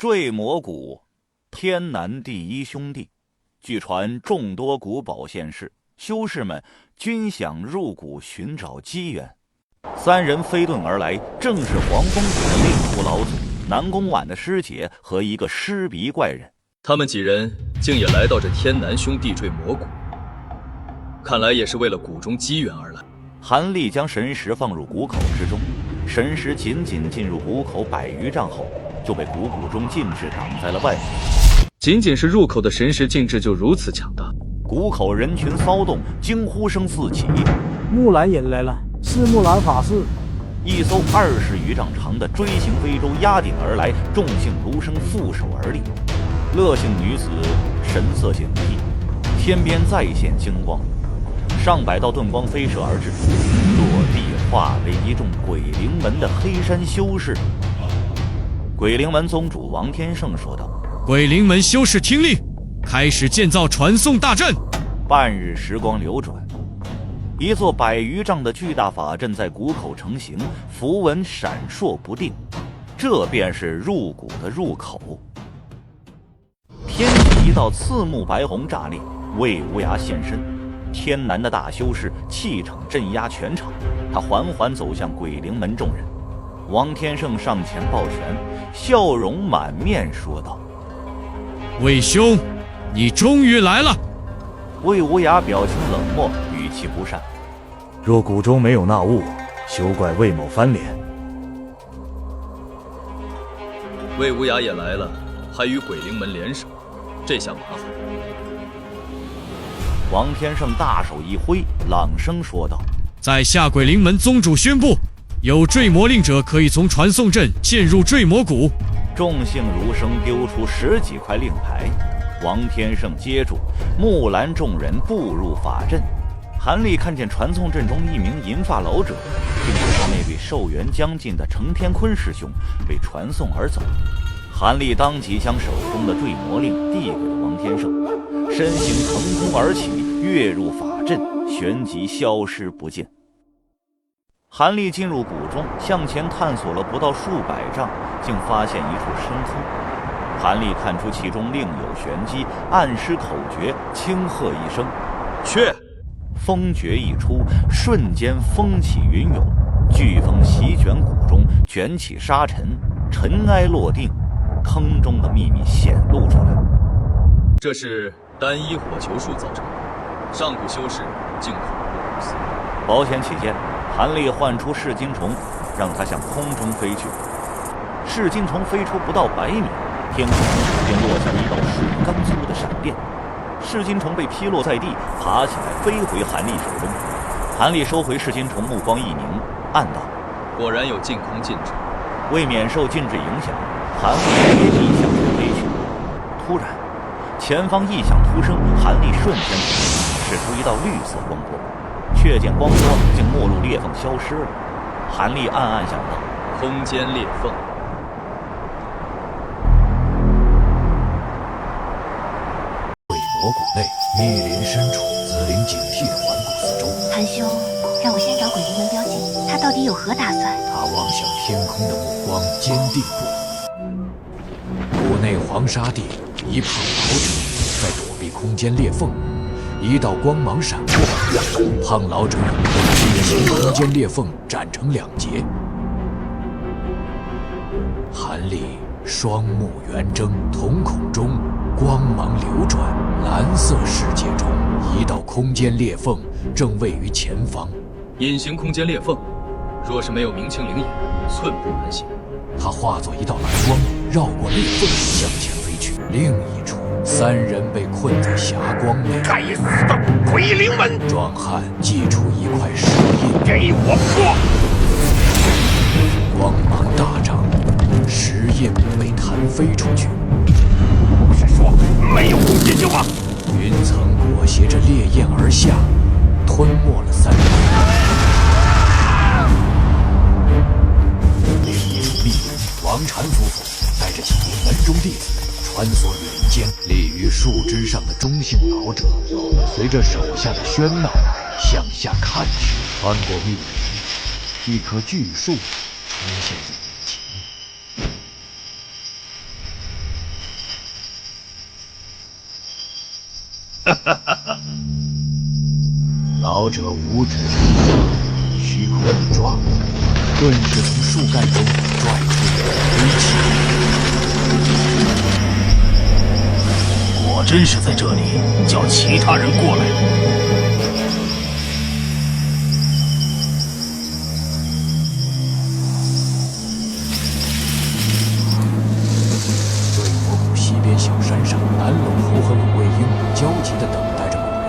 坠魔谷，天南第一兄弟。据传众多古堡现世，修士们均想入谷寻找机缘。三人飞遁而来，正是黄风谷的令狐老祖、南宫婉的师姐和一个狮鼻怪人。他们几人竟也来到这天南兄弟坠魔谷，看来也是为了谷中机缘而来。韩立将神石放入谷口之中，神石仅仅进入谷口100余丈后，就被谷中禁制挡在了外面。仅仅是入口的神石禁制就如此强大，谷口人群骚动，惊呼声四起。木兰引来了，是木兰法师。一艘20余丈长的锥形飞舟压顶而来，众姓儒生负手而立。乐姓女子神色警惕，天边再现金光，上百道遁光飞射而至，落地化为一众鬼灵门的黑山修士。鬼灵门宗主王天胜说道：鬼灵门修士听令，开始建造传送大阵。半日时光流转，一座100余丈的巨大法阵在谷口成型，符文闪烁不定，这便是入谷的入口。天际一道刺目白虹炸裂，魏无涯现身。天南的大修士气场镇压全场，他缓缓走向鬼灵门众人。王天胜上前抱拳，笑容满面说道：魏兄，你终于来了。魏无涯表情冷漠，语气不善：若谷中没有那物，休怪魏某翻脸。魏无涯也来了，还与鬼灵门联手，这下麻烦。王天胜大手一挥，朗声说道：在下鬼灵门宗主宣布，有坠魔令者可以从传送阵进入坠魔谷。众姓儒生丢出10几块令牌，王天胜接住，木兰众人步入法阵。韩立看见传送阵中一名银发老者，竟是他那位寿元将近的程天坤师兄，被传送而走。韩立当即将手中的坠魔令递给了王天胜，身形腾空而起，跃入法阵，旋即消失不见。韩立进入谷中，向前探索了不到数百丈，竟发现一处深坑。韩立看出其中另有玄机，暗施口诀，轻喝一声：去！风诀一出，瞬间风起云涌，飓风席卷谷中，卷起沙尘，尘埃落定，坑中的秘密显露出来。这是单一火球术造成的，上古修士竟恐怖如此。保险起见，韩立唤出噬金虫，让它向空中飞去。噬金虫飞出不到100米，天空便落下一道水缸粗的闪电。噬金虫被劈落在地，爬起来飞回韩立手中。韩立收回噬金虫，目光一凝，暗道：果然有禁空禁制。为免受禁制影响，韩立也逆向前飞去。突然，前方异响突生，韩立瞬间使出一道绿色光波，却见光波竟没入裂缝消失了。韩立暗暗想到：空间裂缝。鬼魔谷内，密林深处，紫菱警惕地环顾四周。韩兄，让我先找鬼灵门标记，他到底有何打算？他望向天空的目光坚定不移。谷内黄沙地，一胖老者在躲避空间裂缝，一道光芒闪过，胖老者被隐形空间裂缝斩成2截。韩立双目圆睁，瞳孔中光芒流转，蓝色世界中一道空间裂缝正位于前方。隐形空间裂缝，若是没有明清灵眼，寸步难行。他化作一道蓝光，绕过裂缝向前飞去。另一处，3人被困在霞光内。该死的鬼灵门！壮汉祭出一块石印，给我破！光芒大涨，石印被弹飞出去。不是说没有空间救吗？云层裹挟着烈焰而下，吞没了3人。另一处密林，王禅夫妇带着几名门中弟子穿梭云间，立于树枝上的中姓老者随着手下的喧闹向下看去。穿过密林，一棵巨树出现在眼前。老者五指伸长，虚空一抓，顿时从树干中拽出一股黑气。果真是在这里，叫其他人过来。坠魔谷西边小山上，南陇侯和鲁卫英焦急地等待着某人。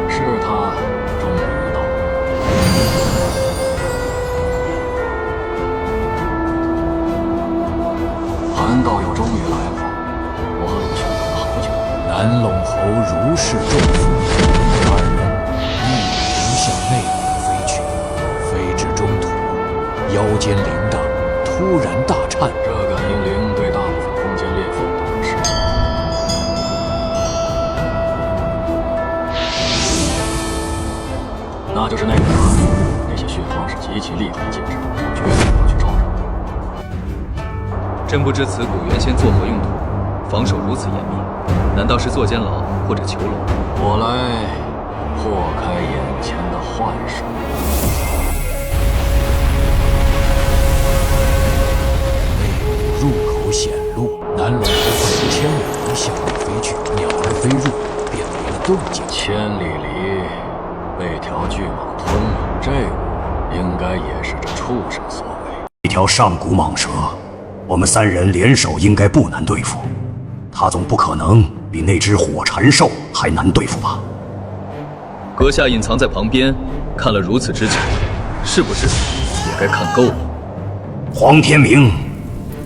是他，终于到了。韩道友终于来了，我和鲁兄等了好久。南陇侯如释重负，二人一同向内陆飞去。飞至中途，腰间铃铛突然大颤。这感应铃对大部分空间裂缝都有适用。那就是那个他，那些血光是极其厉害的剑士，绝对不要去招惹。真不知此谷原先作何用途，防守如此严密，难道是坐监牢或者囚笼？我来破开眼前的幻术。内谷入口显露，南陇侯快1000里向内飞去，鸟儿飞入，便没了动静。千里里被条巨蟒吞了，这应该也是这畜生所为。一条上古蟒蛇，我们3人联手应该不难对付。它总不可能比那只火蝉兽还难对付吧？阁下隐藏在旁边，看了如此之久，是不是也该看够了？黄天明，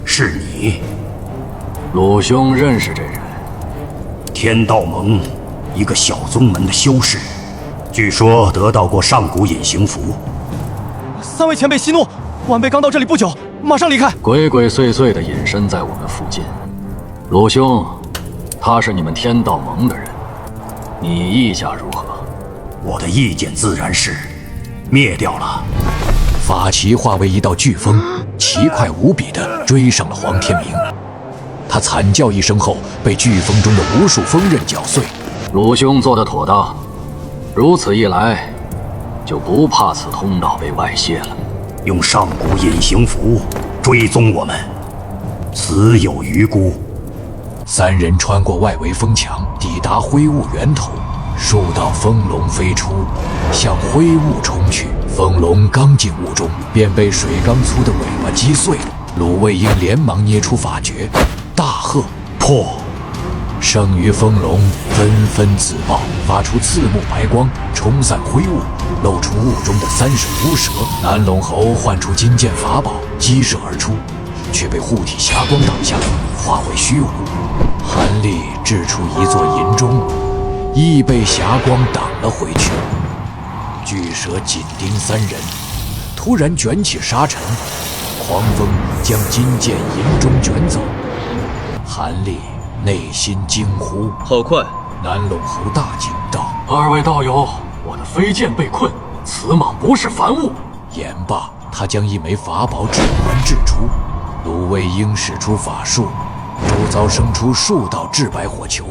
是你？鲁兄认识这人？天道盟一个小宗门的修士，据说得到过上古隐形符。3位前辈息怒，晚辈刚到这里不久，马上离开。鬼鬼祟祟地隐身在我们附近。鲁兄，他是你们天道盟的人，你意下如何？我的意见自然是灭掉了。法旗化为一道飓风，奇快无比地追上了黄天明。他惨叫一声后，被飓风中的无数锋刃绞碎。鲁兄做得妥当，如此一来，就不怕此通道被外泄了。用上古隐形符追踪我们，死有余辜。3人穿过外围风墙，抵达灰雾源头。数道风龙飞出，向灰雾冲去。风龙刚进雾中，便被水缸粗的尾巴击碎。鲁卫英连忙捏出法诀，大喝破！剩余风龙纷纷自爆，发出刺目白光，冲散灰雾，露出雾中的3首乌蛇。南陇侯唤出金剑法宝，激射而出，却被护体霞光挡下，化为虚无。韩立掷出一座银钟，亦被霞光挡了回去。巨蛇紧盯3人，突然卷起沙尘，狂风将金剑银钟卷走。韩立内心惊呼：“好快！”南陇侯大惊道：“2位道友，我的飞剑被困，此蟒不是凡物。”言罢，他将一枚法宝指环掷出。鲁卫英使出法术，周遭生出数道至白火球。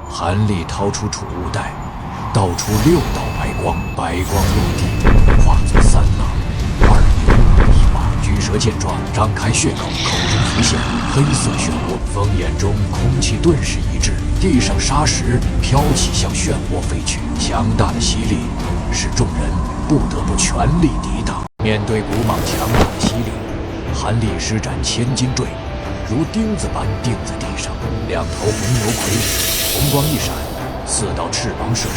韩立掏出储物袋，倒出6道白光，白光落地，化作3狼，2牛1马。巨蛇见状，张开血口，口中浮现黑色漩涡，风眼中空气顿时一滞，地上沙石飘起，向漩涡飞去。强大的吸力使众人不得不全力抵挡。面对古蟒强大的吸力，韩立施展千斤坠，如钉子般钉在地上。2头红牛傀儡，红光一闪，4道翅膀射出，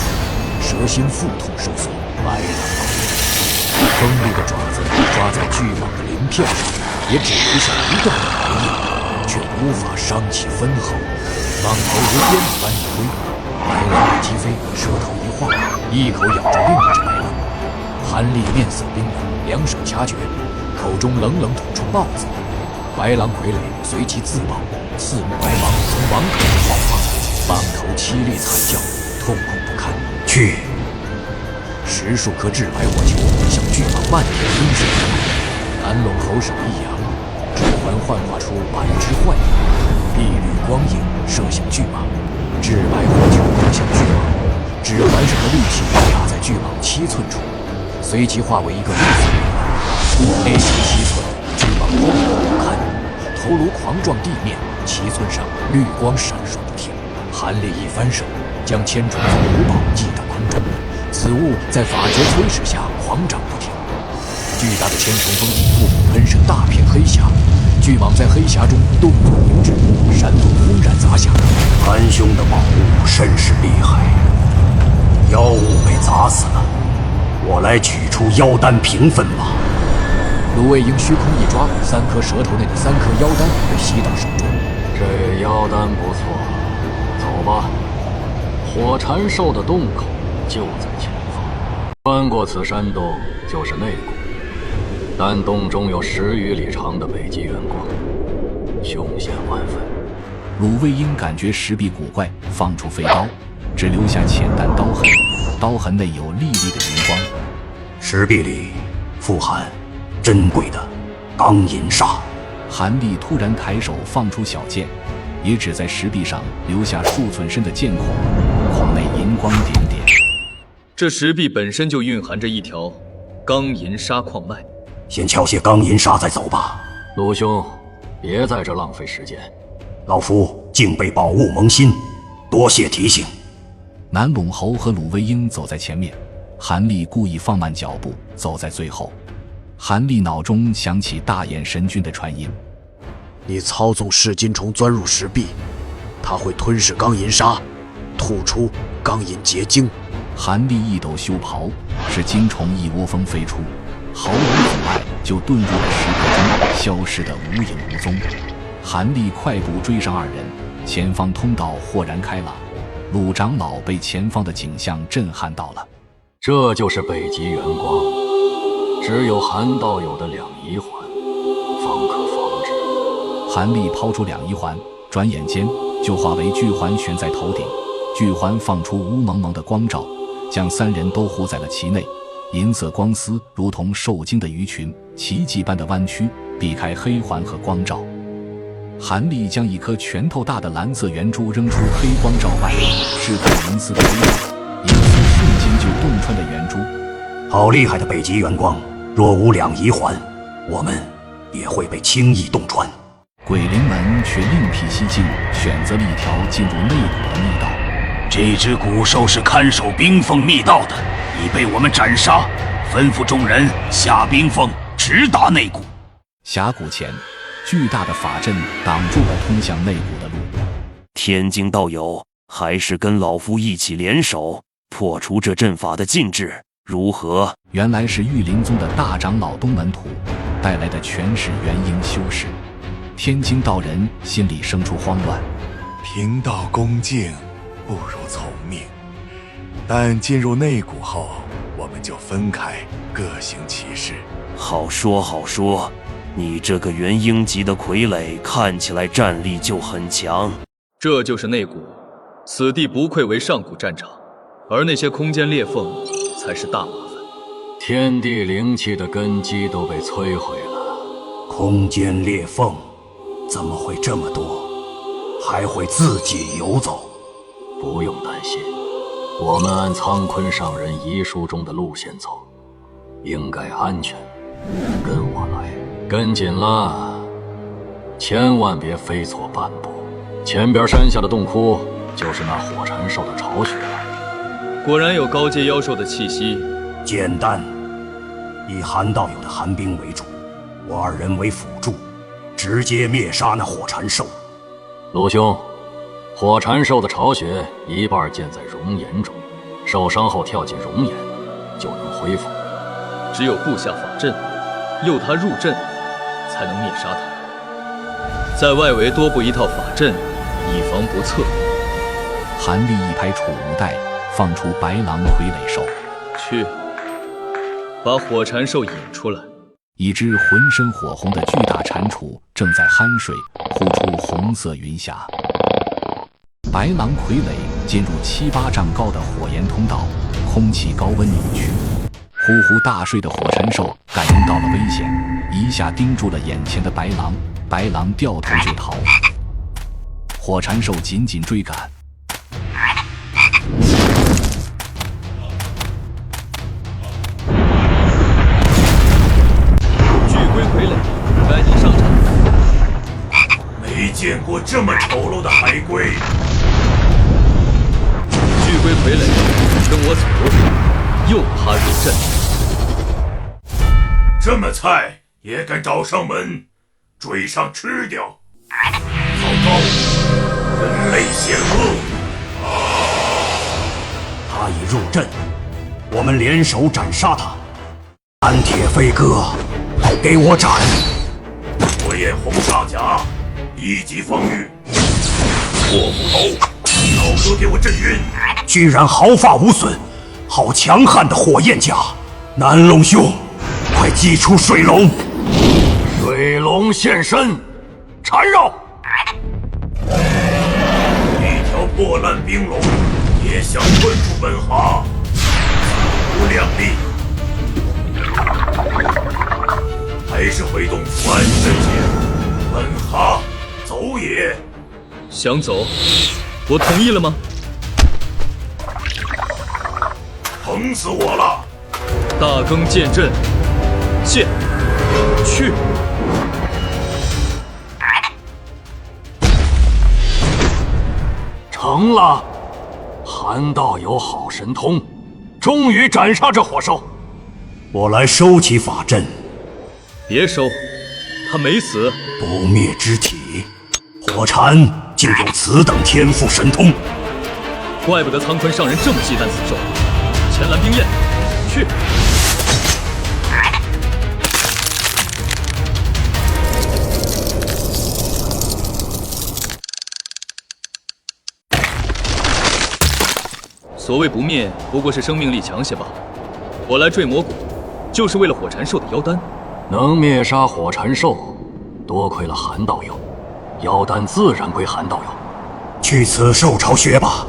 蛇心腹痛收缩，白狼傀儡，锋利的爪子抓在巨蟒的鳞片上，也只留下一段的白印，却无法伤其分毫。蟒头如鞭子般一挥，白狼被击飞，舌头一晃，一口咬住另一只白狼。韩立面色冰冷，2手掐诀，口中冷冷吐出豹子。白狼傀儡随即自爆，刺目白芒从蟒口中爆发，蟒头凄厉惨叫，痛苦不堪。去10数颗至白火球向巨蟒漫天喷射。南陇侯手一扬，指环环幻化出8只幻影，碧绿光影射向巨蟒，至白火球攻向巨蟒，指环上的利器卡在巨蟒7寸处，随即化为一个绿色圆环，内径7寸，巨蟒痛苦不堪，头颅狂撞地面，7寸上绿光闪烁不停。韩立一翻手，将千重峰五宝击到空中，此物在法诀催使下狂涨不停。巨大的千重峰底部喷射大片黑霞，巨蟒在黑霞中动作凝滞，山风轰然砸下。韩兄的宝物甚是厉害，妖物被砸死了，我来取出妖丹平分吧。卢卫英虚空一抓，3颗舌头内的3颗妖丹被吸到手中。这妖丹不错，走吧。火禅兽的洞口就在前方，穿过此山洞就是内谷。但洞中有10余里长的北极圆光，凶险万分。鲁卫英感觉石壁古怪，放出飞刀，只留下浅淡刀痕，刀痕内有粒粒的银光。石壁里富含珍贵的钢银砂。韩立突然抬手放出小剑，也只在石壁上留下数寸深的剑孔，孔内银光点点。这石壁本身就蕴含着一条钢银砂矿脉。先敲些钢银砂再走吧。陆兄，别在这浪费时间。老夫竟被宝物蒙心，多谢提醒。南陇侯和鲁卫英走在前面，韩立故意放慢脚步，走在最后。韩立脑中响起大眼神君的传音：你操纵噬金虫钻入石壁，它会吞噬钢银砂，吐出钢银结晶。韩立一抖袖袍，使金虫一窝蜂飞出，毫无阻碍就遁入了石壁中，消失得无影无踪。韩立快步追上2人，前方通道豁然开朗。鲁长老被前方的景象震撼到了。这就是北极圆光，只有韩道友的2仪环方可防止。韩立抛出2仪环，转眼间就化为巨环悬在头顶，巨环放出乌蒙蒙的光照，将3人都糊在了其内。银色光丝如同受惊的鱼群，奇迹般的弯曲，避开黑环和光照。韩立将一颗拳头大的蓝色圆珠扔出黑光照外，是颗银丝的微粒，银丝瞬间就洞穿的圆珠。好厉害的北极圆光，若无2仪环，我们也会被轻易洞穿。鬼灵门却另辟蹊径，选择了一条进入内谷的密道。这只古兽是看守冰缝密道的，已被我们斩杀，吩咐众人下冰缝，直达内谷。峡谷前，巨大的法阵挡住了通向内谷的路。天津道友，还是跟老夫一起联手，破除这阵法的禁制，如何？原来是玉灵宗的大长老东门徒带来的全是元婴修士。天津道人心里生出慌乱。贫道恭敬，不如从命。但进入内谷后，我们就分开，各行其事。好说好说，你这个元婴级的傀儡看起来战力就很强。这就是内谷，此地不愧为上古战场，而那些空间裂缝才是大麻烦。天地灵气的根基都被摧毁了。空间裂缝怎么会这么多？还会自己游走？不用担心，我们按苍坤上人遗书中的路线走，应该安全。跟我来，跟紧了，千万别飞错半步。前边山下的洞窟就是那火禅兽的巢穴了。果然有高阶妖兽的气息。简单，以韩道友的寒冰为主，我2人为辅助，直接灭杀那火禅兽。陆兄，火禅兽的巢穴一半建在熔岩中，受伤后跳进熔岩就能恢复。只有布下法阵，诱他入阵，才能灭杀他。在外围多布一套法阵，以防不测。韩立一拍储物袋，放出白狼傀儡兽，去，把火禅兽引出来。一只浑身火红的巨大蟾蜍正在酣睡，呼出红色云霞。白狼傀儡进入7、8丈高的火焰通道，空气高温扭曲。呼呼大睡的火禅兽感应到了危险，一下盯住了眼前的白狼，白狼掉头就逃。火蝉兽紧紧追赶。巨龟傀儡，赶紧上场！没见过这么丑陋的海龟。巨龟傀儡，跟我走，诱他入阵。这么菜也敢找上门，追上吃掉！糟糕，人类险恶！他已入阵，我们联手斩杀他。蓝铁飞哥，给我斩！火焰红煞甲，一级防御。破斧头，老哥给我震晕！居然毫发无损，好强悍的火焰甲！南龙兄，快祭出水龙！水龙现身，缠绕！一条破烂冰龙也想困住本哈，不量力！还是挥动符暗神剑，本哈走也！想走，我同意了吗？疼死我了！大更剑阵，剑去！成了，韩道友好神通，终于斩杀这火兽。我来收起法阵。别收，他没死。不灭之体，火蝉竟有此等天赋神通，怪不得苍坤上人这么忌惮此兽。前蓝冰焰，去！所谓不灭，不过是生命力强些罢了。我来坠魔谷，就是为了火蝉兽的妖丹。能灭杀火蝉兽，多亏了韩道友，妖丹自然归韩道友。去此兽巢穴吧，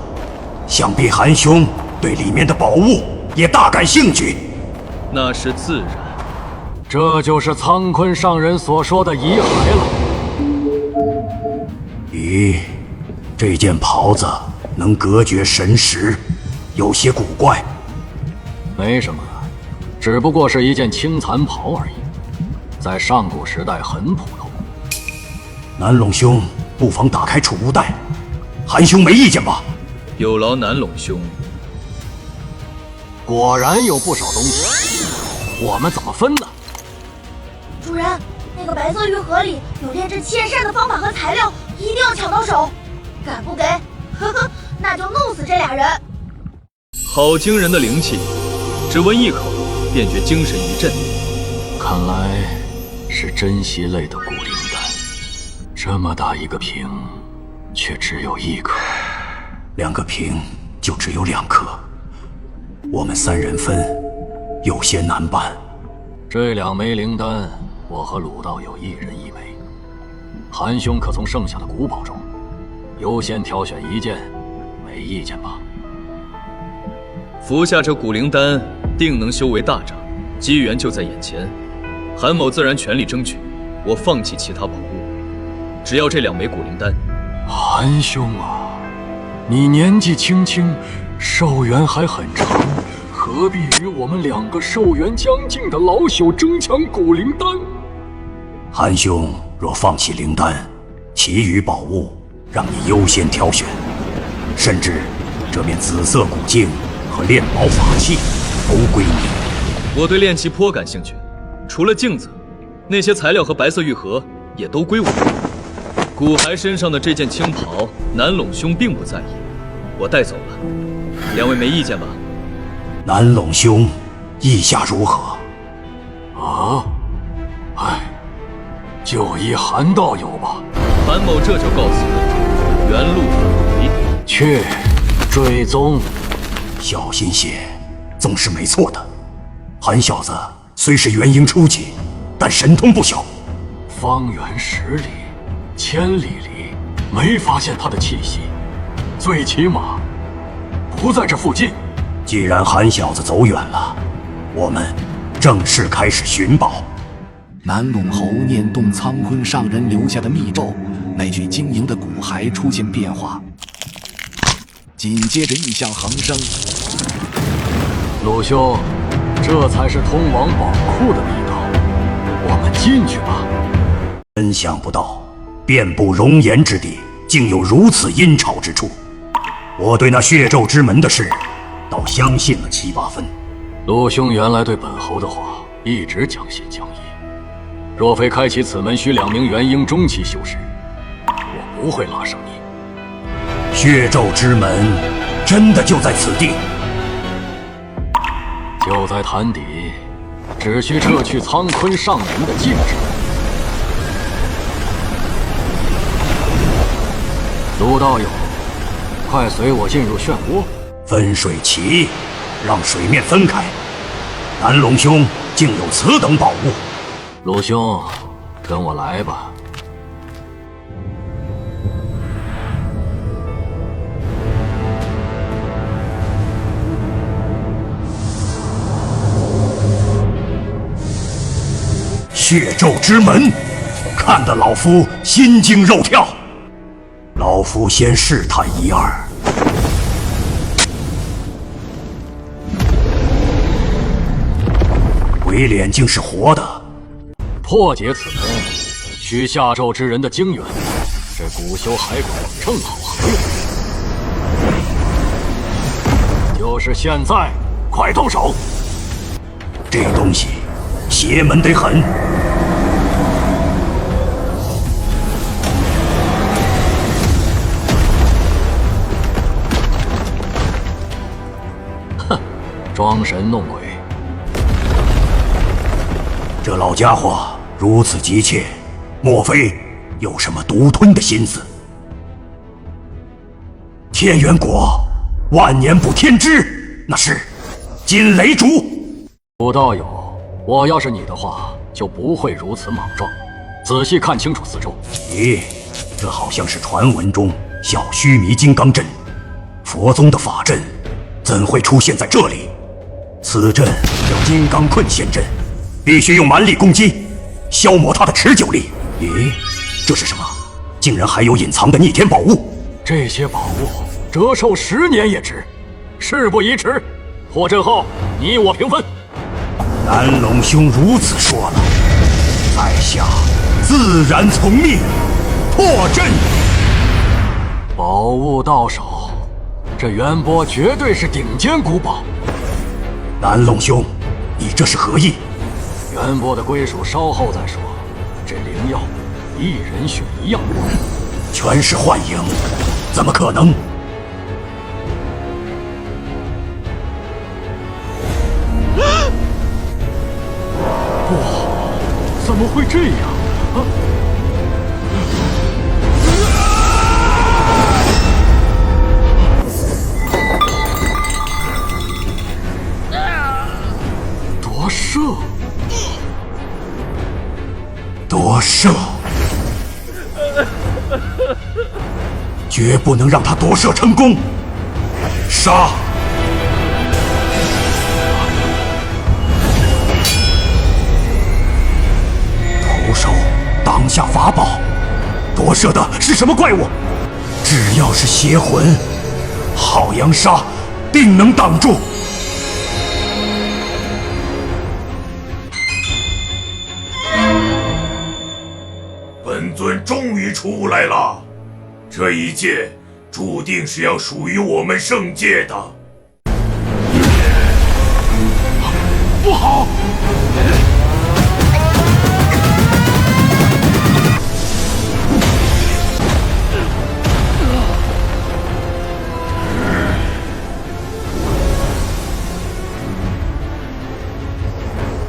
想必韩兄对里面的宝物也大感兴趣。那是自然。这就是苍坤上人所说的遗骸了。咦，这件袍子能隔绝神识，有些古怪。没什么，只不过是一件青蚕袍而已，在上古时代很普通。南陇兄，不妨打开储物袋，韩兄没意见吧？有劳南陇兄。果然有不少东西，我们怎么分呢？主人，那个白色玉盒里有炼制千扇的方法和材料，一定要抢到手。敢不给，呵呵，那就弄死这俩人。好惊人的灵气，只闻一口便觉精神一振。看来是珍稀类的古灵丹，这么大一个瓶，却只有1颗。2个瓶就只有2颗，我们3人分，有些难办。这2枚灵丹，我和鲁道友1人1枚。韩兄可从剩下的古宝中优先挑选1件，没意见吧？服下这古灵丹，定能修为大涨，机缘就在眼前。韩某自然全力争取，我放弃其他宝物，只要这2枚古灵丹。韩兄啊，你年纪轻轻，寿元还很长，何必与我们2个寿元将近的老朽争抢古灵丹？韩兄若放弃灵丹，其余宝物让你优先挑选，甚至这面紫色古镜和炼宝法器都归你。我对炼器颇感兴趣，除了镜子，那些材料和白色玉盒也都归我。骨骸身上的这件青袍，南陇兄并不在意，我带走了。2位没意见吧？南陇兄，意下如何？啊，就依韩道友吧。韩某这就告辞，原路返回。去，追踪。小心些，总是没错的。韩小子虽是元婴初期，但神通不小。方圆10里、1000里里，没发现他的气息，最起码不在这附近。既然韩小子走远了，我们正式开始寻宝。南陇侯念动苍坤上人留下的密咒，那具晶莹的骨骸出现变化，紧接着异象横生。鲁兄，这才是通往宝库的密道，我们进去吧。真想不到，遍布熔岩之地，竟有如此阴潮之处。我对那血咒之门的事，倒相信了7、8分。鲁兄原来对本侯的话一直将信将疑，若非开启此门需2名元婴中期修士，我不会拉上你。血咒之门真的就在此地？就在潭底，只需撤去苍坤上人的禁制。鲁道友，快随我进入漩涡。分水奇，让水面分开。南陇兄竟有此等宝物。鲁兄，跟我来吧。血咒之门，看得老夫心惊肉跳。老夫先试探1、2。鬼脸竟是活的。破解此门，需下咒之人的精元，这古修骸骨正好合用。就是现在，快动手！这东西邪门得很。哼，装神弄鬼。这老家伙如此急切，莫非有什么独吞的心思？天元果，万年补天枝，那是金雷竹。鲁道友，我要是你的话，就不会如此莽撞。仔细看清楚四周。咦，这好像是传闻中小须弥金刚阵，佛宗的法阵，怎会出现在这里？此阵叫金刚困仙阵。必须用蛮力攻击，消磨它的持久力。咦，这是什么？竟然还有隐藏的逆天宝物！这些宝物折寿10年也值。事不宜迟，破阵后你我平分。南陇兄如此说了，在下自然从命。破阵！宝物到手，这元钵绝对是顶尖古宝。南陇兄，你这是何意？元钵的归属稍后再说，这灵药1人选1样，全是幻影，怎么可能？不好，怎么会这样啊？夺舍。夺舍，绝不能让他夺舍成功！杀！徒手挡下法宝，夺舍的是什么怪物？只要是邪魂，好阳杀定能挡住。本尊终于出来了，这一界注定是要属于我们圣界的。不好！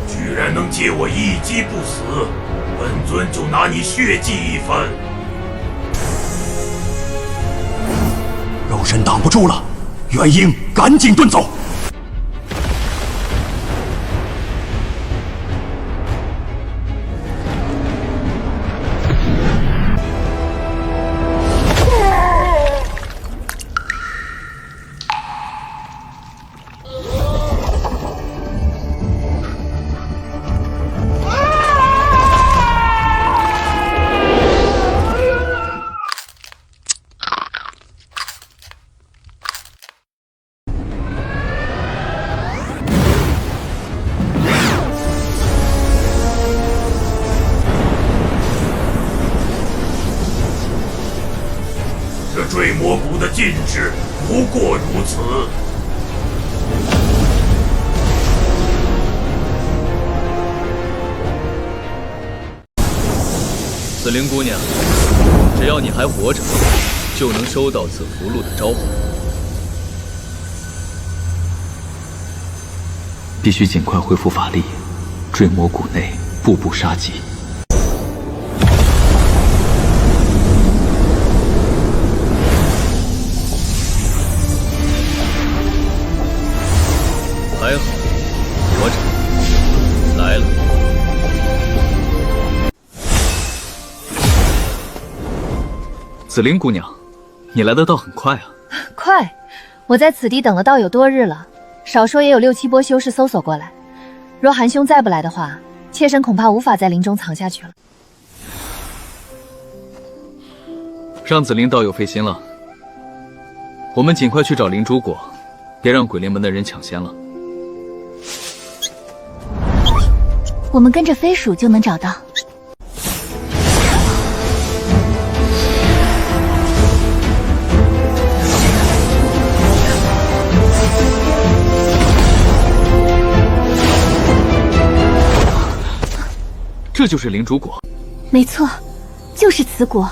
居然能借我一击不死！本尊就拿你血祭一番。肉身挡不住了，元婴赶紧遁走。坠魔谷的禁制不过如此。紫菱姑娘，只要你还活着，就能收到紫福禄的召唤。必须尽快恢复法力，坠魔谷内步步杀机。还好，活着，来了。紫菱姑娘，你来的倒很快啊！快，我在此地等了道友多日了，少说也有6、7波修士搜索过来。若韩兄再不来的话，妾身恐怕无法在林中藏下去了。让紫菱道友费心了，我们尽快去找灵珠果，别让鬼灵门的人抢先了。我们跟着飞鼠就能找到。这就是灵珠果。没错，就是此果。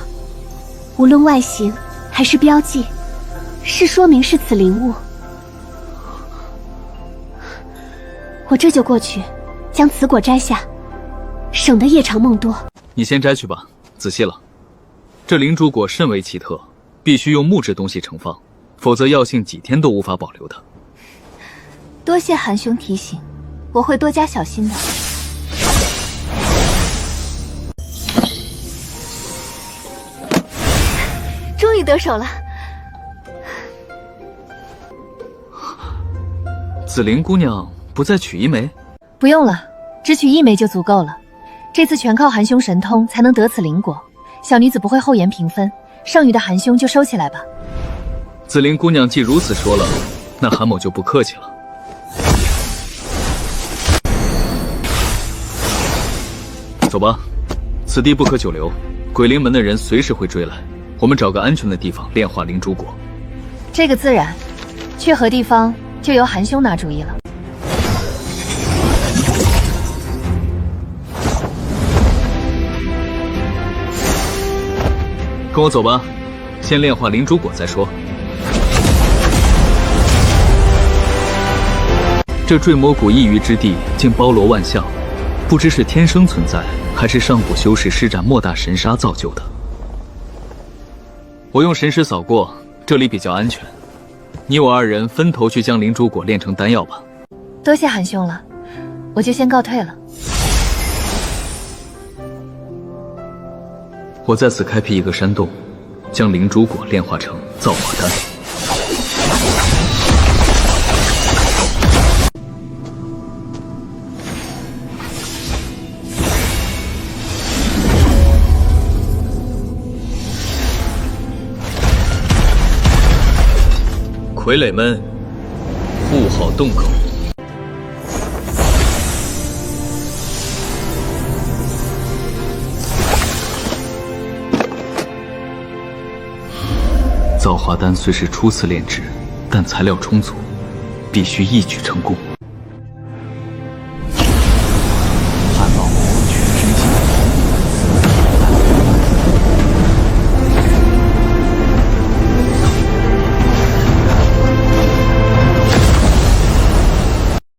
无论外形还是标记，是说明是此灵物。我这就过去，将此果摘下，省得夜长梦多。你先摘去吧，仔细了。这灵珠果甚为奇特，必须用木质东西盛放，否则药性几天都无法保留的。多谢韩兄提醒，我会多加小心的。终于得手了。紫菱姑娘不再取一枚？不用了，只取1枚就足够了。这次全靠韩兄神通才能得此灵果，小女子不会厚颜平分，剩余的韩兄就收起来吧。紫菱姑娘既如此说了，那韩某就不客气了。走吧，此地不可久留，鬼灵门的人随时会追来。我们找个安全的地方炼化灵珠果。这个自然，去何地方就由韩兄拿主意了。跟我走吧，先炼化灵珠果再说。这坠魔谷一隅之地竟包罗万象，不知是天生存在，还是上古修士施展莫大神杀造就的。我用神识扫过，这里比较安全。你我2人分头去将灵珠果炼成丹药吧。多谢韩兄了，我就先告退了。我在此开辟一个山洞，将灵珠果炼化成造化丹。傀儡们，护好洞口。造化丹虽是初次炼制，但材料充足，必须一举成功。